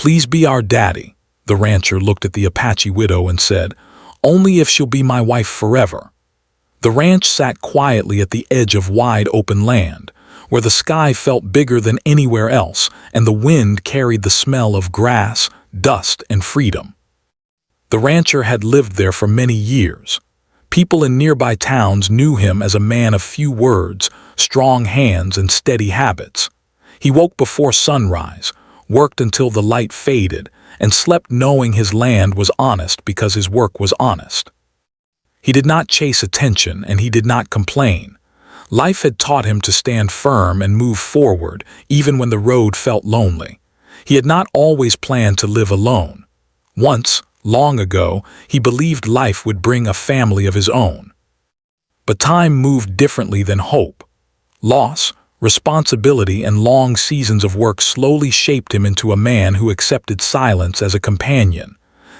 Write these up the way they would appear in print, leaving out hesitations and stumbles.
"Please be our daddy." The rancher looked at the Apache widow and said, "Only if she'll be my wife forever." The ranch sat quietly at the edge of wide open land, where the sky felt bigger than anywhere else and the wind carried the smell of grass, dust, and freedom. The rancher had lived there for many years. People in nearby towns knew him as a man of few words, strong hands, and steady habits. He woke before sunrise, worked until the light faded, and slept knowing his land was honest because his work was honest. He did not chase attention, and he did not complain. Life had taught him to stand firm and move forward, even when the road felt lonely. He had not always planned to live alone. Once, long ago, he believed life would bring a family of his own. But time moved differently than hope. Loss, responsibility, and long seasons of work slowly shaped him into a man who accepted silence as a companion.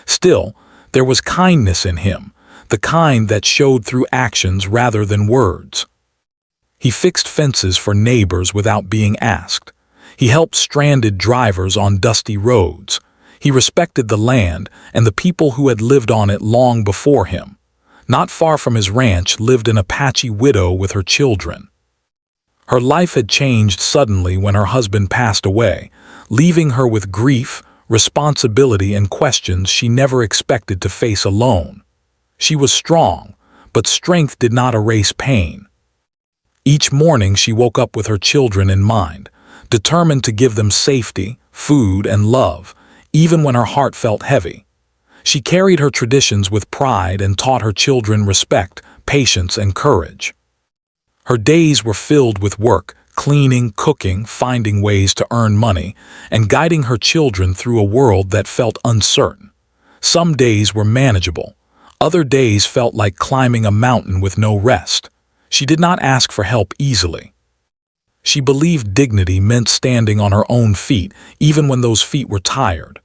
Still, there was kindness in him, the kind that showed through actions rather than words. He fixed fences for neighbors without being asked. He helped stranded drivers on dusty roads. He respected the land and the people who had lived on it long before him. Not far from his ranch lived an Apache widow with her children. Her life had changed suddenly when her husband passed away, leaving her with grief, responsibility, and questions she never expected to face alone. She was strong, but strength did not erase pain. Each morning she woke up with her children in mind, determined to give them safety, food, and love, even when her heart felt heavy. She carried her traditions with pride and taught her children respect, patience, and courage. Her days were filled with work, cleaning, cooking, finding ways to earn money, and guiding her children through a world that felt uncertain. Some days were manageable. Other days felt like climbing a mountain with no rest. She did not ask for help easily. She believed dignity meant standing on her own feet, even when those feet were tired.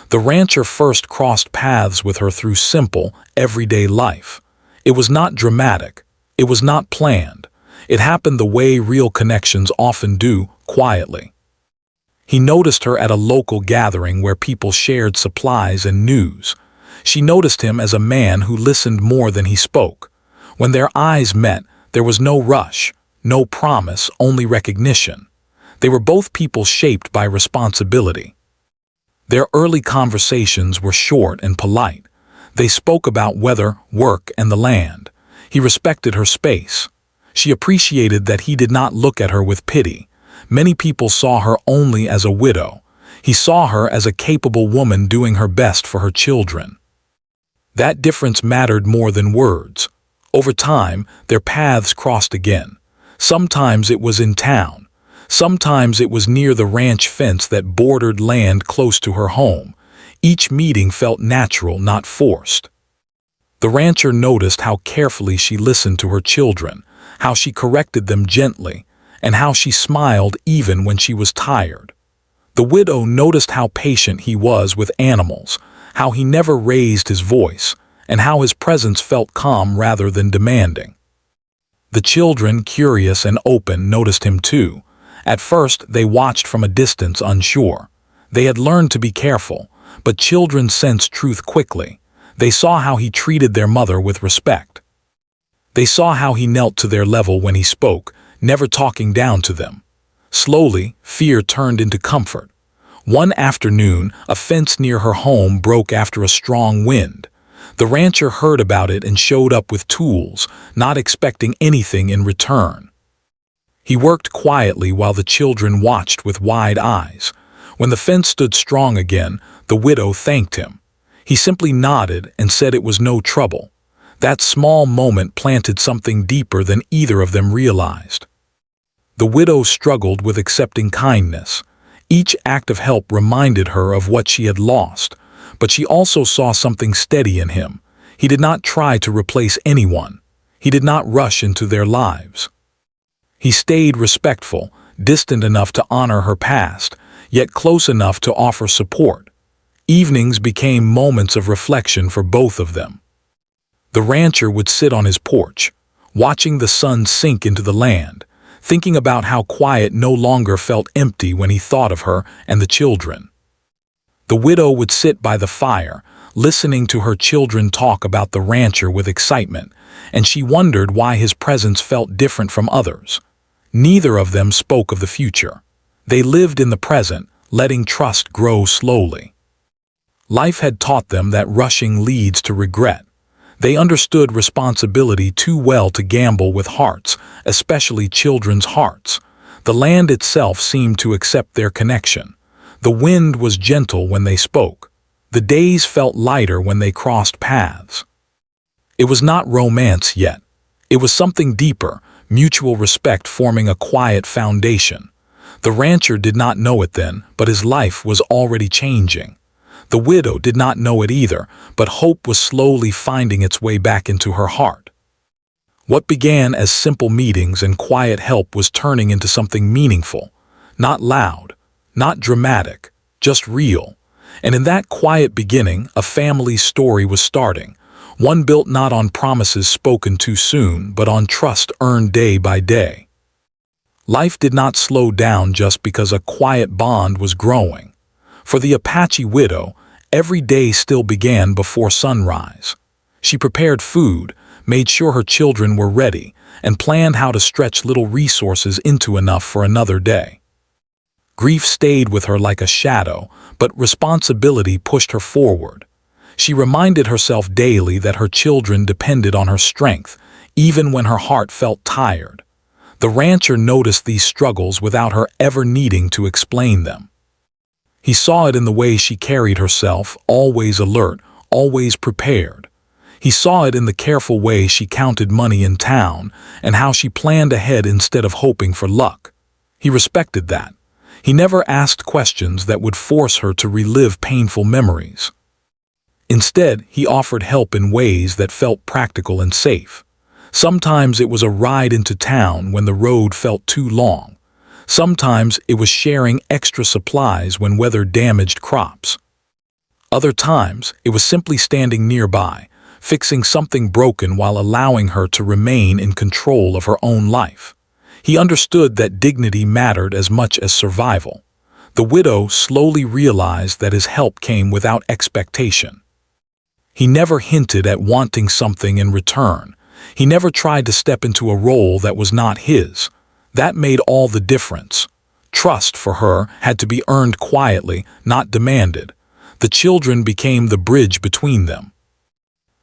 The rancher first crossed paths with her through simple, everyday life. It was not dramatic. It was not planned. It happened the way real connections often do, quietly. He noticed her at a local gathering where people shared supplies and news. She noticed him as a man who listened more than he spoke. When their eyes met, there was no rush, no promise, only recognition. They were both people shaped by responsibility. Their early conversations were short and polite. They spoke about weather, work, and the land. He respected her space. She appreciated that he did not look at her with pity. Many people saw her only as a widow. He saw her as a capable woman doing her best for her children. That difference mattered more than words. Over time, their paths crossed again. Sometimes it was in town. Sometimes it was near the ranch fence that bordered land close to her home. Each meeting felt natural, not forced. The rancher noticed how carefully she listened to her children, how she corrected them gently, and how she smiled even when she was tired. The widow noticed how patient he was with animals, how he never raised his voice, and how his presence felt calm rather than demanding. The children, curious and open, noticed him too. At first, they watched from a distance, unsure. They had learned to be careful, but children sense truth quickly. They saw how he treated their mother with respect. They saw how he knelt to their level when he spoke, never talking down to them. Slowly, fear turned into comfort. One afternoon, a fence near her home broke after a strong wind. The rancher heard about it and showed up with tools, not expecting anything in return. He worked quietly while the children watched with wide eyes. When the fence stood strong again, the widow thanked him. He simply nodded and said it was no trouble. That small moment planted something deeper than either of them realized. The widow struggled with accepting kindness. Each act of help reminded her of what she had lost, but she also saw something steady in him. He did not try to replace anyone. He did not rush into their lives. He stayed respectful, distant enough to honor her past, yet close enough to offer support. Evenings became moments of reflection for both of them. The rancher would sit on his porch, watching the sun sink into the land, thinking about how quiet no longer felt empty when he thought of her and the children. The widow would sit by the fire, listening to her children talk about the rancher with excitement, and she wondered why his presence felt different from others. Neither of them spoke of the future. They lived in the present, letting trust grow slowly. Life had taught them that rushing leads to regret. They understood responsibility too well to gamble with hearts, especially children's hearts. The land itself seemed to accept their connection. The wind was gentle when they spoke. The days felt lighter when they crossed paths. It was not romance yet. It was something deeper, mutual respect forming a quiet foundation. The rancher did not know it then, but his life was already changing. The widow did not know it either, but hope was slowly finding its way back into her heart. What began as simple meetings and quiet help was turning into something meaningful. Not loud, not dramatic, just real. And in that quiet beginning, a family's story was starting. One built not on promises spoken too soon, but on trust earned day by day. Life did not slow down just because a quiet bond was growing. For the Apache widow, every day still began before sunrise. She prepared food, made sure her children were ready, and planned how to stretch little resources into enough for another day. Grief stayed with her like a shadow, but responsibility pushed her forward. She reminded herself daily that her children depended on her strength, even when her heart felt tired. The rancher noticed these struggles without her ever needing to explain them. He saw it in the way she carried herself, always alert, always prepared. He saw it in the careful way she counted money in town and how she planned ahead instead of hoping for luck. He respected that. He never asked questions that would force her to relive painful memories. Instead, he offered help in ways that felt practical and safe. Sometimes it was a ride into town when the road felt too long. Sometimes it was sharing extra supplies when weather damaged crops. Other times, it was simply standing nearby, fixing something broken while allowing her to remain in control of her own life. He understood that dignity mattered as much as survival. The widow slowly realized that his help came without expectation. He never hinted at wanting something in return. He never tried to step into a role that was not his. That made all the difference. Trust, for her, had to be earned quietly, not demanded. The children became the bridge between them.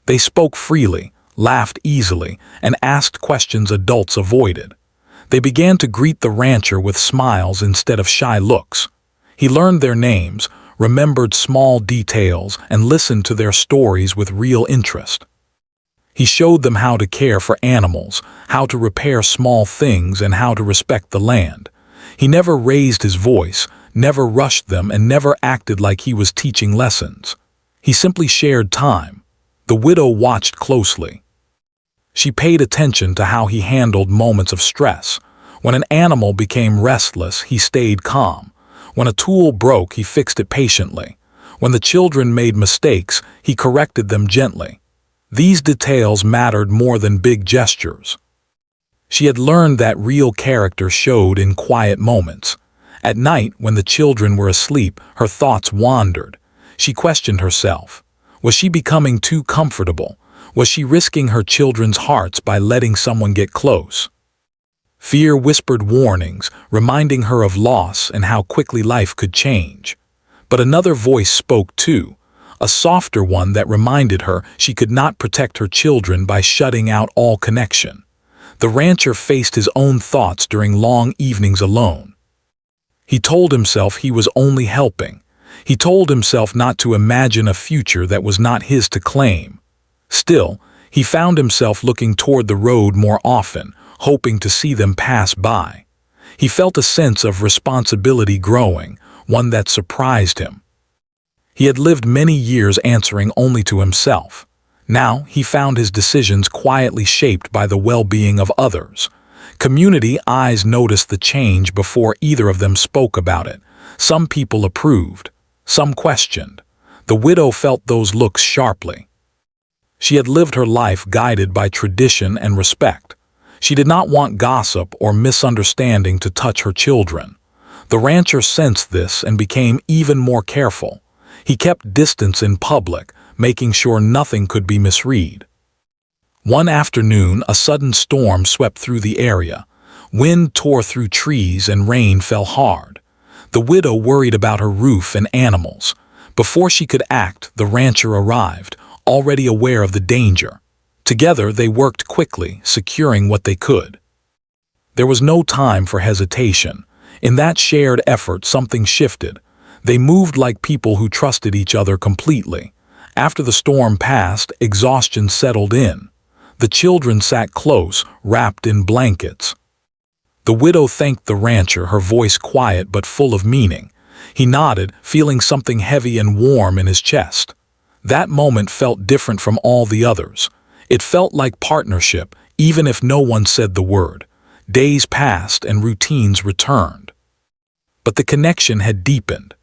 They spoke freely, laughed easily, and asked questions adults avoided. They began to greet the rancher with smiles instead of shy looks. He learned their names, remembered small details, and listened to their stories with real interest. He showed them how to care for animals, how to repair small things, and how to respect the land. He never raised his voice, never rushed them, and never acted like he was teaching lessons. He simply shared time. The widow watched closely. She paid attention to how he handled moments of stress. When an animal became restless, he stayed calm. When a tool broke, he fixed it patiently. When the children made mistakes, he corrected them gently. These details mattered more than big gestures. She had learned that real character showed in quiet moments. At night, when the children were asleep, her thoughts wandered. She questioned herself. Was she becoming too comfortable? Was she risking her children's hearts by letting someone get close? Fear whispered warnings, reminding her of loss and how quickly life could change. But another voice spoke too, a softer one that reminded her she could not protect her children by shutting out all connection. The rancher faced his own thoughts during long evenings alone. He told himself he was only helping. He told himself not to imagine a future that was not his to claim. Still, he found himself looking toward the road more often, hoping to see them pass by. He felt a sense of responsibility growing, one that surprised him. He had lived many years answering only to himself. Now he found his decisions quietly shaped by the well-being of others. Community eyes noticed the change before either of them spoke about it. Some people approved, some questioned. The widow felt those looks sharply. She had lived her life guided by tradition and respect. She did not want gossip or misunderstanding to touch her children. The rancher sensed this and became even more careful. He kept distance in public, making sure nothing could be misread. One afternoon, a sudden storm swept through the area. Wind tore through trees and rain fell hard. The widow worried about her roof and animals. Before she could act, the rancher arrived, already aware of the danger. Together they worked quickly, securing what they could. There was no time for hesitation. In that shared effort, something shifted. They moved like people who trusted each other completely. After the storm passed, exhaustion settled in. The children sat close, wrapped in blankets. The widow thanked the rancher, her voice quiet but full of meaning. He nodded, feeling something heavy and warm in his chest. That moment felt different from all the others. It felt like partnership, even if no one said the word. Days passed and routines returned. But the connection had deepened.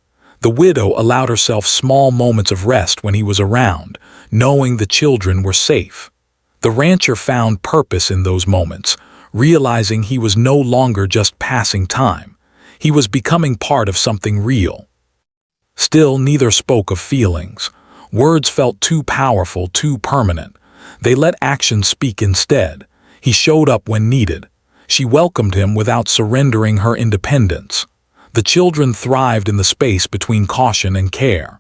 The widow allowed herself small moments of rest when he was around, knowing the children were safe. The rancher found purpose in those moments, realizing he was no longer just passing time. He was becoming part of something real. Still, neither spoke of feelings. Words felt too powerful, too permanent. They let actions speak instead. He showed up when needed. She welcomed him without surrendering her independence. The children thrived in the space between caution and care.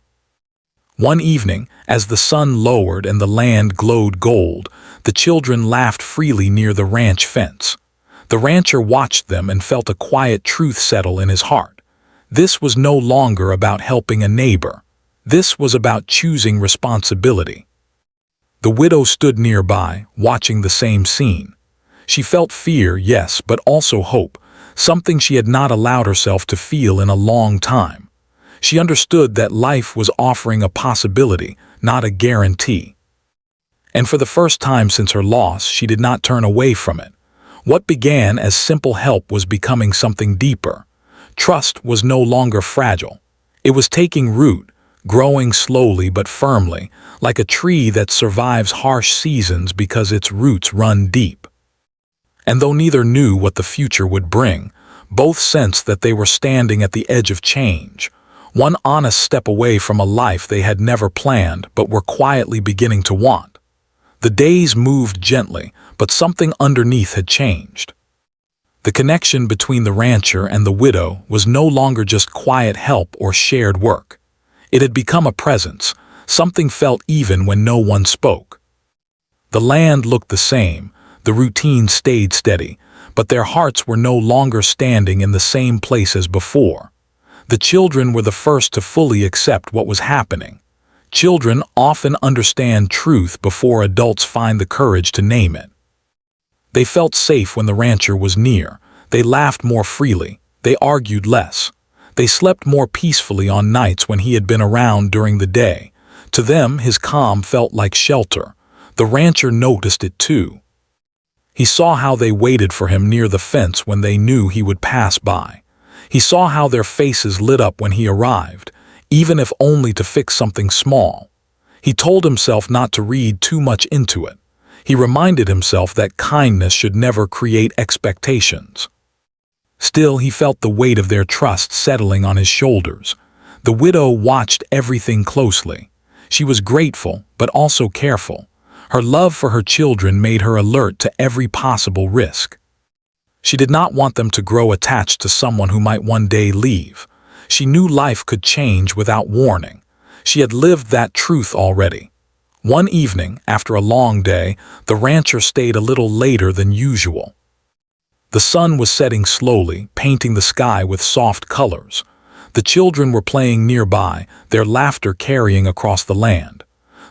One evening, as the sun lowered and the land glowed gold, the children laughed freely near the ranch fence. The rancher watched them and felt a quiet truth settle in his heart. This was no longer about helping a neighbor. This was about choosing responsibility. The widow stood nearby, watching the same scene. She felt fear, yes, but also hope, something she had not allowed herself to feel in a long time. She understood that life was offering a possibility, not a guarantee. And for the first time since her loss, she did not turn away from it. What began as simple help was becoming something deeper. Trust was no longer fragile. It was taking root, growing slowly but firmly, like a tree that survives harsh seasons because its roots run deep. And though neither knew what the future would bring, both sensed that they were standing at the edge of change, one honest step away from a life they had never planned but were quietly beginning to want. The days moved gently, but something underneath had changed. The connection between the rancher and the widow was no longer just quiet help or shared work. It had become a presence, something felt even when no one spoke. The land looked the same, the routine stayed steady, but their hearts were no longer standing in the same place as before. The children were the first to fully accept what was happening. Children often understand truth before adults find the courage to name it. They felt safe when the rancher was near. They laughed more freely. They argued less. They slept more peacefully on nights when he had been around during the day. To them, his calm felt like shelter. The rancher noticed it too. He saw how they waited for him near the fence when they knew he would pass by. He saw how their faces lit up when he arrived, even if only to fix something small. He told himself not to read too much into it. He reminded himself that kindness should never create expectations. Still, he felt the weight of their trust settling on his shoulders. The widow watched everything closely. She was grateful, but also careful. Her love for her children made her alert to every possible risk. She did not want them to grow attached to someone who might one day leave. She knew life could change without warning. She had lived that truth already. One evening, after a long day, the rancher stayed a little later than usual. The sun was setting slowly, painting the sky with soft colors. The children were playing nearby, their laughter carrying across the land.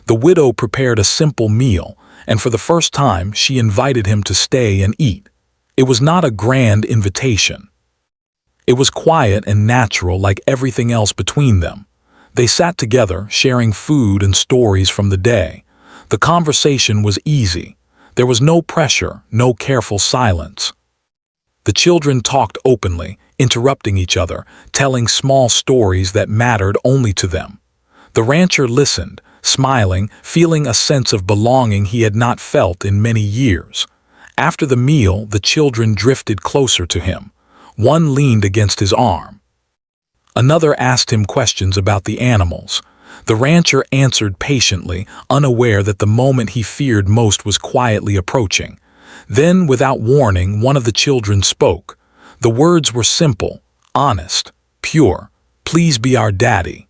The widow prepared a simple meal, and for the first time she invited him to stay and eat. It was not a grand invitation. It was quiet and natural, like everything else between them. They sat together, sharing food and stories from the day. The conversation was easy. There was no pressure, no careful silence. The children talked openly, interrupting each other, telling small stories that mattered only to them. The rancher listened, smiling, feeling a sense of belonging he had not felt in many years. After the meal, the children drifted closer to him. One leaned against his arm. Another asked him questions about the animals. The rancher answered patiently, unaware that the moment he feared most was quietly approaching. Then, without warning, one of the children spoke. The words were simple, honest, pure. "Please be our daddy."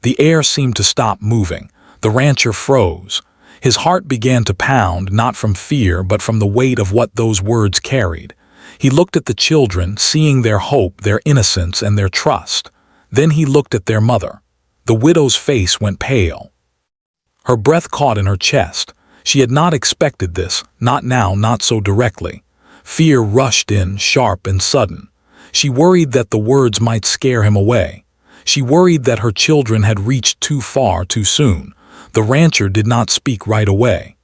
The air seemed to stop moving. The rancher froze. His heart began to pound, not from fear, but from the weight of what those words carried. He looked at the children, seeing their hope, their innocence, and their trust. Then he looked at their mother. The widow's face went pale. Her breath caught in her chest. She had not expected this, not now, not so directly. Fear rushed in, sharp and sudden. She worried that the words might scare him away. She worried that her children had reached too far too soon. The rancher did not speak right away.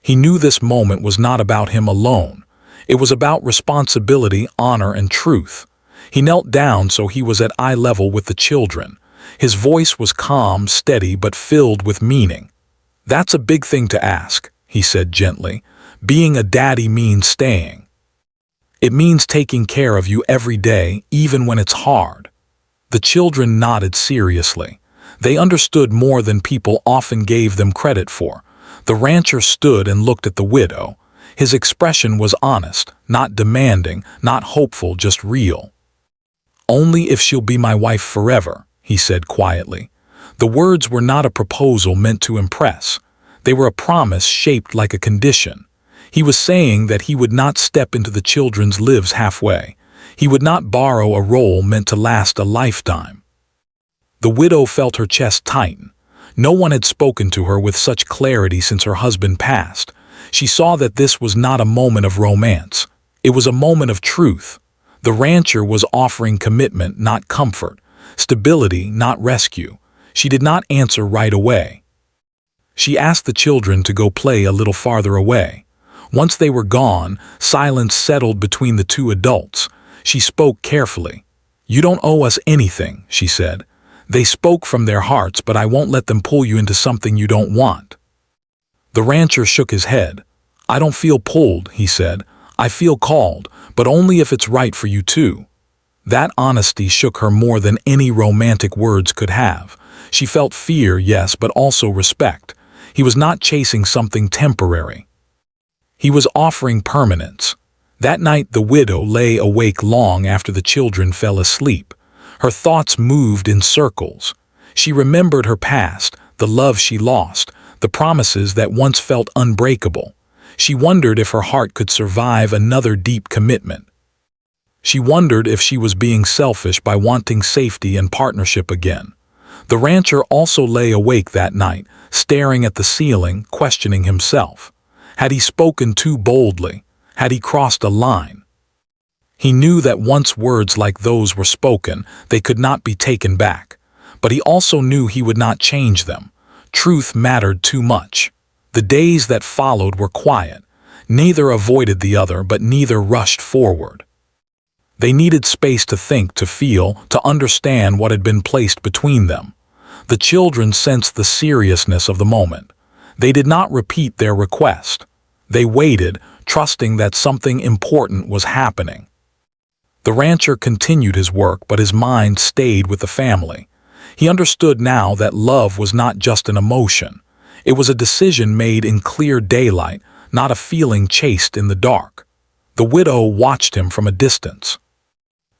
He knew this moment was not about him alone. It was about responsibility, honor, and truth. He knelt down so he was at eye level with the children. His voice was calm, steady, but filled with meaning. "That's a big thing to ask," he said gently. "Being a daddy means staying. It means taking care of you every day, even when it's hard." The children nodded seriously. They understood more than people often gave them credit for. The rancher stood and looked at the widow. His expression was honest, not demanding, not hopeful, just real. "Only if she'll be my wife forever," he said quietly. The words were not a proposal meant to impress. They were a promise shaped like a condition. He was saying that he would not step into the children's lives halfway. He would not borrow a role meant to last a lifetime. The widow felt her chest tighten. No one had spoken to her with such clarity since her husband passed. She saw that this was not a moment of romance. It was a moment of truth. The rancher was offering commitment, not comfort, stability, not rescue. She did not answer right away. She asked the children to go play a little farther away. Once they were gone, silence settled between the two adults. She spoke carefully. "You don't owe us anything," she said. "They spoke from their hearts, but I won't let them pull you into something you don't want." The rancher shook his head. "I don't feel pulled," he said. "I feel called, but only if it's right for you too." That honesty shook her more than any romantic words could have. She felt fear, yes, but also respect. He was not chasing something temporary. He was offering permanence. That night the widow lay awake long after the children fell asleep. Her thoughts moved in circles. She remembered her past, the love she lost, the promises that once felt unbreakable. She wondered if her heart could survive another deep commitment. She wondered if she was being selfish by wanting safety and partnership again. The rancher also lay awake that night, staring at the ceiling, questioning himself. Had he spoken too boldly? Had he crossed a line? He knew that once words like those were spoken, they could not be taken back. But he also knew he would not change them. Truth mattered too much. The days that followed were quiet. Neither avoided the other, but neither rushed forward. They needed space to think, to feel, to understand what had been placed between them. The children sensed the seriousness of the moment. They did not repeat their request. They waited, trusting that something important was happening. The rancher continued his work, but his mind stayed with the family. He understood now that love was not just an emotion. It was a decision made in clear daylight, not a feeling chased in the dark. The widow watched him from a distance.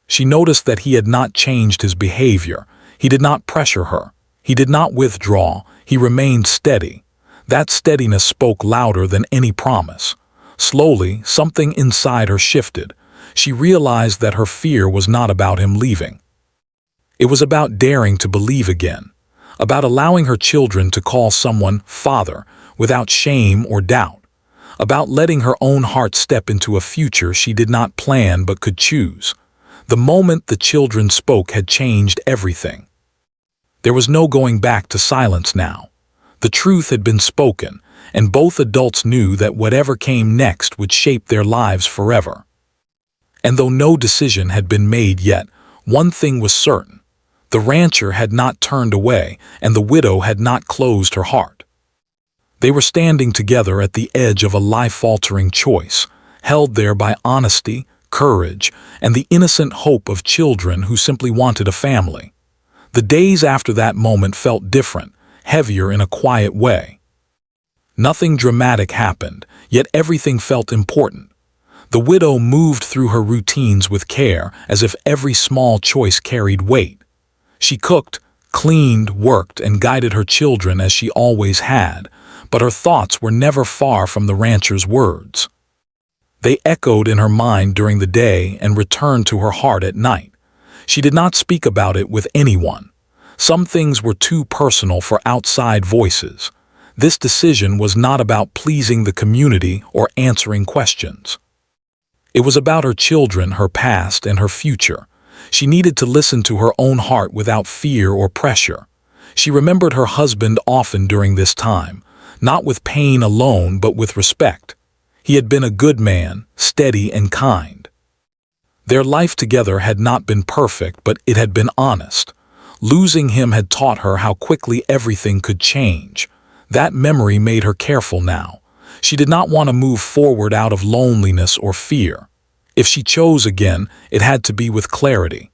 She noticed that he had not changed his behavior. He did not pressure her. He did not withdraw. He remained steady. That steadiness spoke louder than any promise. Slowly, something inside her shifted. She realized that her fear was not about him leaving. It was about daring to believe again, about allowing her children to call someone father without shame or doubt, about letting her own heart step into a future she did not plan but could choose. The moment the children spoke had changed everything. There was no going back to silence now. The truth had been spoken, and both adults knew that whatever came next would shape their lives forever. And though no decision had been made yet, one thing was certain. The rancher had not turned away, and the widow had not closed her heart. They were standing together at the edge of a life-altering choice, held there by honesty, courage, and the innocent hope of children who simply wanted a family. The days after that moment felt different, heavier in a quiet way. Nothing dramatic happened, yet everything felt important. The widow moved through her routines with care, as if every small choice carried weight. She cooked, cleaned, worked, and guided her children as she always had, but her thoughts were never far from the rancher's words. They echoed in her mind during the day and returned to her heart at night. She did not speak about it with anyone. Some things were too personal for outside voices. This decision was not about pleasing the community or answering questions. It was about her children, her past, and her future. She needed to listen to her own heart without fear or pressure. She remembered her husband often during this time, not with pain alone but with respect. He had been a good man, steady and kind. Their life together had not been perfect, but it had been honest. Losing him had taught her how quickly everything could change. That memory made her careful now. She did not want to move forward out of loneliness or fear. If she chose again, it had to be with clarity.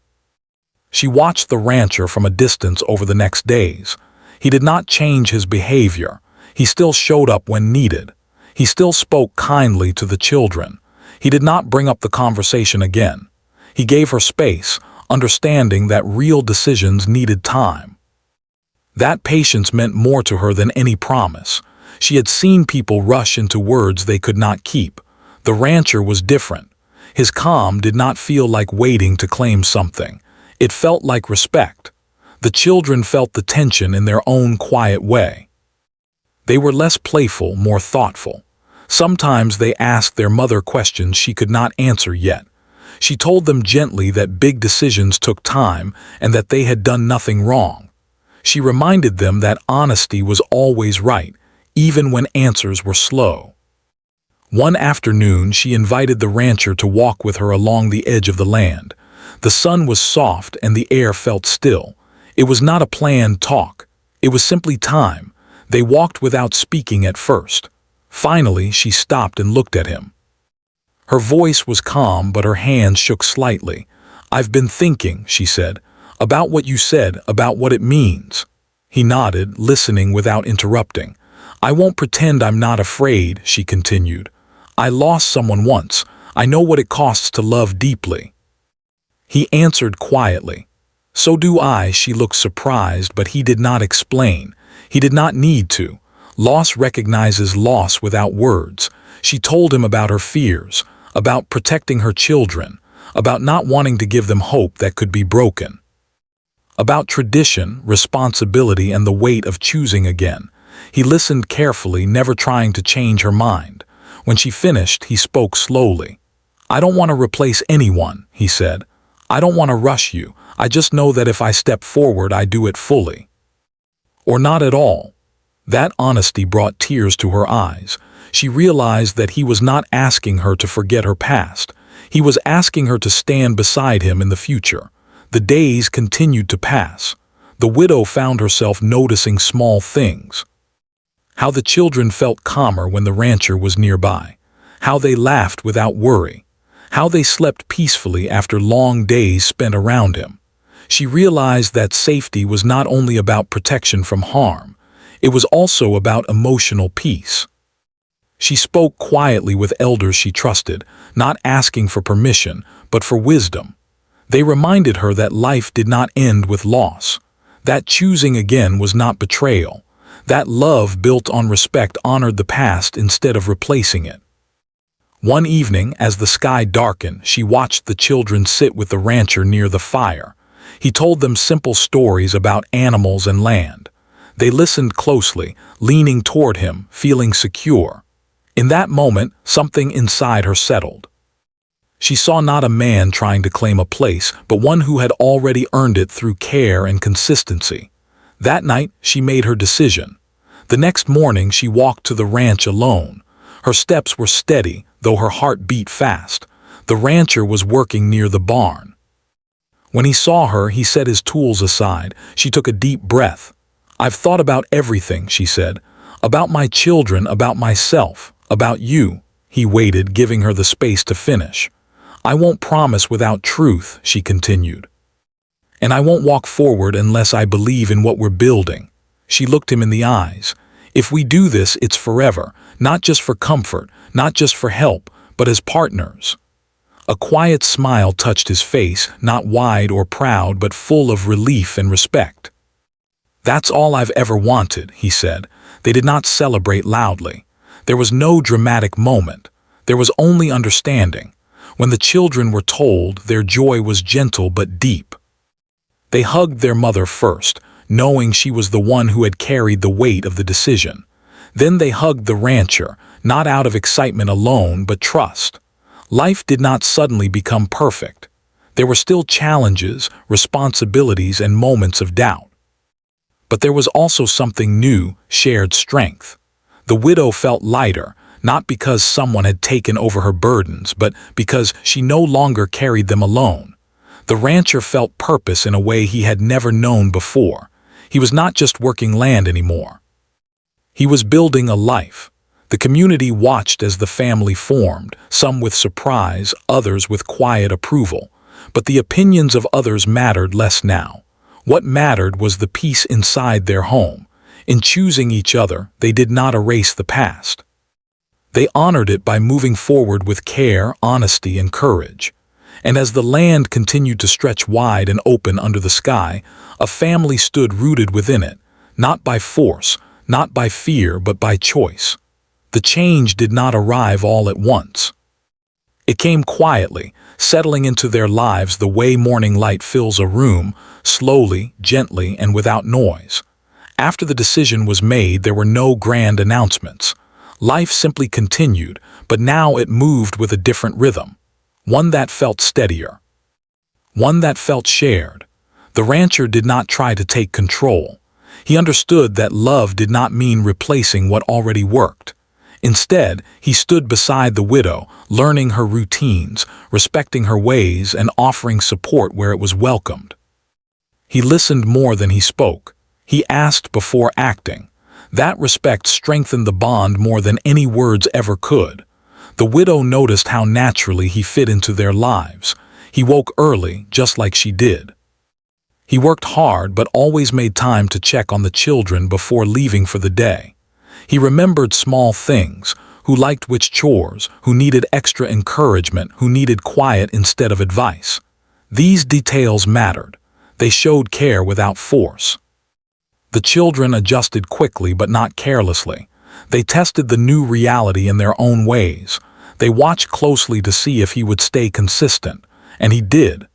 She watched the rancher from a distance over the next days. He did not change his behavior. He still showed up when needed. He still spoke kindly to the children. He did not bring up the conversation again. He gave her space, understanding that real decisions needed time. That patience meant more to her than any promise. She had seen people rush into words they could not keep. The rancher was different. His calm did not feel like waiting to claim something. It felt like respect. The children felt the tension in their own quiet way. They were less playful, more thoughtful. Sometimes they asked their mother questions she could not answer yet. She told them gently that big decisions took time and that they had done nothing wrong. She reminded them that honesty was always right, even when answers were slow. One afternoon, she invited the rancher to walk with her along the edge of the land. The sun was soft and the air felt still. It was not a planned talk. It was simply time. They walked without speaking at first. Finally, she stopped and looked at him. Her voice was calm, but her hands shook slightly. "I've been thinking," she said, "about what you said, about what it means." He nodded, listening without interrupting. "I won't pretend I'm not afraid," she continued. "I lost someone once. I know what it costs to love deeply." He answered quietly. "So do I." She looked surprised, but he did not explain. He did not need to. Loss recognizes loss without words. She told him about her fears, about protecting her children, about not wanting to give them hope that could be broken, about tradition, responsibility, and the weight of choosing again. He listened carefully, never trying to change her mind. When she finished, he spoke slowly. "I don't want to replace anyone," he said. "I don't want to rush you. I just know that if I step forward, I do it fully. Or not at all." That honesty brought tears to her eyes. She realized that he was not asking her to forget her past. He was asking her to stand beside him in the future. The days continued to pass. The widow found herself noticing small things. How the children felt calmer when the rancher was nearby. How they laughed without worry. How they slept peacefully after long days spent around him. She realized that safety was not only about protection from harm. It was also about emotional peace. She spoke quietly with elders she trusted, not asking for permission, but for wisdom. They reminded her that life did not end with loss, that choosing again was not betrayal, that love built on respect honored the past instead of replacing it. One evening, as the sky darkened, she watched the children sit with the rancher near the fire. He told them simple stories about animals and land. They listened closely, leaning toward him, feeling secure. In that moment, something inside her settled. She saw not a man trying to claim a place, but one who had already earned it through care and consistency. That night, she made her decision. The next morning, she walked to the ranch alone. Her steps were steady, though her heart beat fast. The rancher was working near the barn. When he saw her, he set his tools aside. She took a deep breath. "I've thought about everything," she said. "About my children, about myself, about you." He waited, giving her the space to finish. "I won't promise without truth," she continued. And I won't walk forward unless I believe in what we're building. She looked him in the eyes. If we do this, it's forever, not just for comfort, not just for help, but as partners. A quiet smile touched his face, not wide or proud, but full of relief and respect. That's all I've ever wanted, he said. They did not celebrate loudly. There was no dramatic moment. There was only understanding. When the children were told, their joy was gentle but deep. They hugged their mother first, knowing she was the one who had carried the weight of the decision. Then they hugged the rancher, not out of excitement alone, but trust. Life did not suddenly become perfect. There were still challenges, responsibilities, and moments of doubt. But there was also something new, shared strength. The widow felt lighter, not because someone had taken over her burdens, but because she no longer carried them alone. The rancher felt purpose in a way he had never known before. He was not just working land anymore. He was building a life. The community watched as the family formed, some with surprise, others with quiet approval. But the opinions of others mattered less now. What mattered was the peace inside their home. In choosing each other, they did not erase the past. They honored it by moving forward with care, honesty, and courage. And as the land continued to stretch wide and open under the sky, a family stood rooted within it, not by force, not by fear, but by choice. The change did not arrive all at once. It came quietly, settling into their lives the way morning light fills a room, slowly, gently, and without noise. After the decision was made, there were no grand announcements. Life simply continued, but now it moved with a different rhythm. One that felt steadier. One that felt shared. The rancher did not try to take control. He understood that love did not mean replacing what already worked. Instead, he stood beside the widow, learning her routines, respecting her ways, and offering support where it was welcomed. He listened more than he spoke. He asked before acting. That respect strengthened the bond more than any words ever could. The widow noticed how naturally he fit into their lives. He woke early, just like she did. He worked hard, but always made time to check on the children before leaving for the day. He remembered small things, who liked which chores, who needed extra encouragement, who needed quiet instead of advice. These details mattered. They showed care without force. The children adjusted quickly but not carelessly. They tested the new reality in their own ways. They watched closely to see if he would stay consistent, and he did.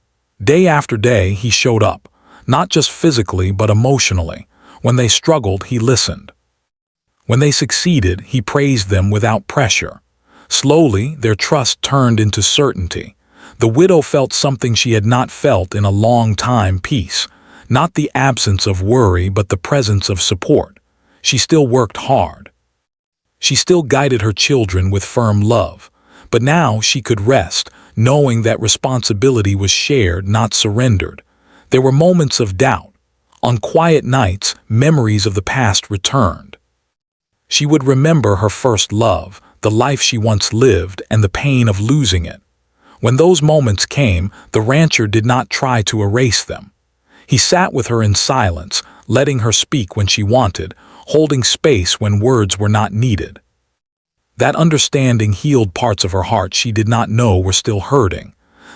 Day after day, he showed up, not just physically but emotionally. When they struggled, he listened. When they succeeded, he praised them without pressure. Slowly, their trust turned into certainty. The widow felt something she had not felt in a long time: peace. Not the absence of worry, but the presence of support. She still worked hard. She still guided her children with firm love. But now she could rest, knowing that responsibility was shared, not surrendered. There were moments of doubt. On quiet nights, memories of the past returned. She would remember her first love, the life she once lived, and the pain of losing it. When those moments came, the rancher did not try to erase them. He sat with her in silence, letting her speak when she wanted, holding space when words were not needed. That understanding healed parts of her heart she did not know were still hurting.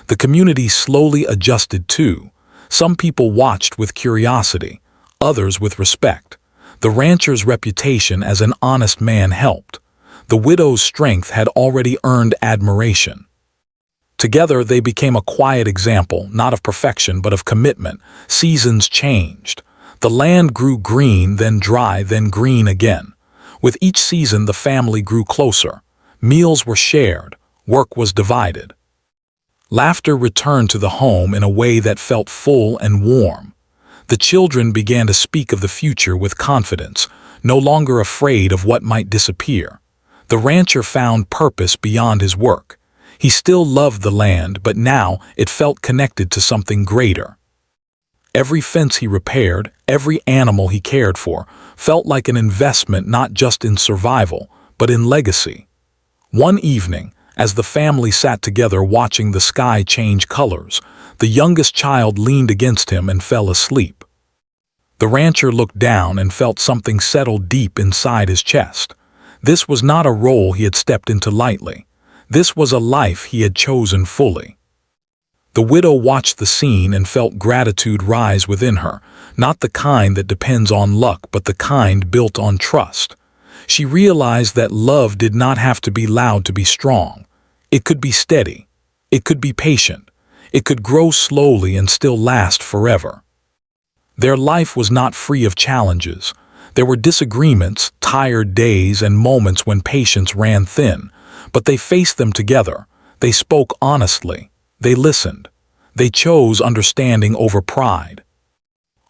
The community slowly adjusted too. Some people watched with curiosity, others with respect. The rancher's reputation as an honest man helped. The widow's strength had already earned admiration. Together they became a quiet example, not of perfection but of commitment. Seasons changed. The land grew green, then dry, then green again. With each season the family grew closer. Meals were shared. Work was divided. Laughter returned to the home in a way that felt full and warm. The children began to speak of the future with confidence, no longer afraid of what might disappear. The rancher found purpose beyond his work. He still loved the land, but now it felt connected to something greater. Every fence he repaired, every animal he cared for, felt like an investment not just in survival, but in legacy. One evening, As the family sat together watching the sky change colors, the youngest child leaned against him and fell asleep. The rancher looked down and felt something settle deep inside his chest. This was not a role he had stepped into lightly. This was a life he had chosen fully. The widow watched the scene and felt gratitude rise within her, not the kind that depends on luck, but the kind built on trust. She realized that love did not have to be loud to be strong. It could be steady. It could be patient. It could grow slowly and still last forever. Their life was not free of challenges. There were disagreements, tired days, and moments when patience ran thin, but they faced them together. They spoke honestly. They listened. They chose understanding over pride.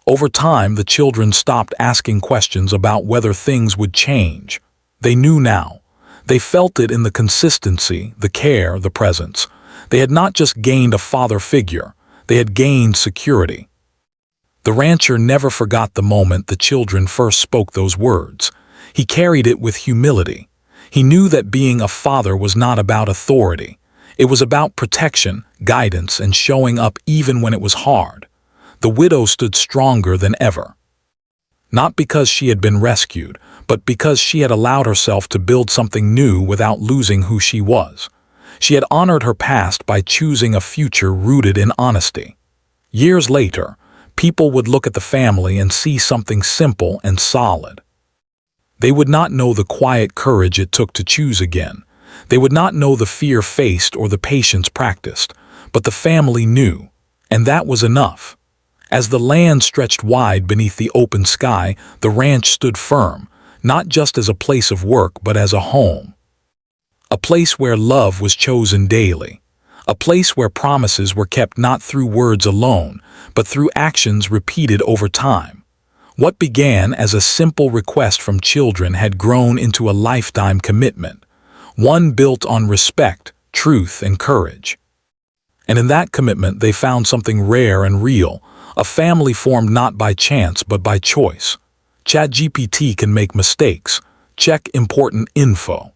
Over time, the children stopped asking questions about whether things would change. They knew now. They felt it in the consistency, the care, the presence. They had not just gained a father figure. They had gained security. The rancher never forgot the moment the children first spoke those words. He carried it with humility. He knew that being a father was not about authority. It was about protection, guidance, and showing up even when it was hard. The widow stood stronger than ever. Not because she had been rescued, but because she had allowed herself to build something new without losing who she was. She had honored her past by choosing a future rooted in honesty. Years later, people would look at the family and see something simple and solid. They would not know the quiet courage it took to choose again. They would not know the fear faced or the patience practiced, but the family knew, and that was enough. As the land stretched wide beneath the open sky, the ranch stood firm, not just as a place of work but as a home. A place where love was chosen daily. A place where promises were kept not through words alone, but through actions repeated over time. What began as a simple request from children had grown into a lifetime commitment, one built on respect, truth, and courage. And in that commitment they found something rare and real, a family formed not by chance but by choice. ChatGPT can make mistakes. Check important info.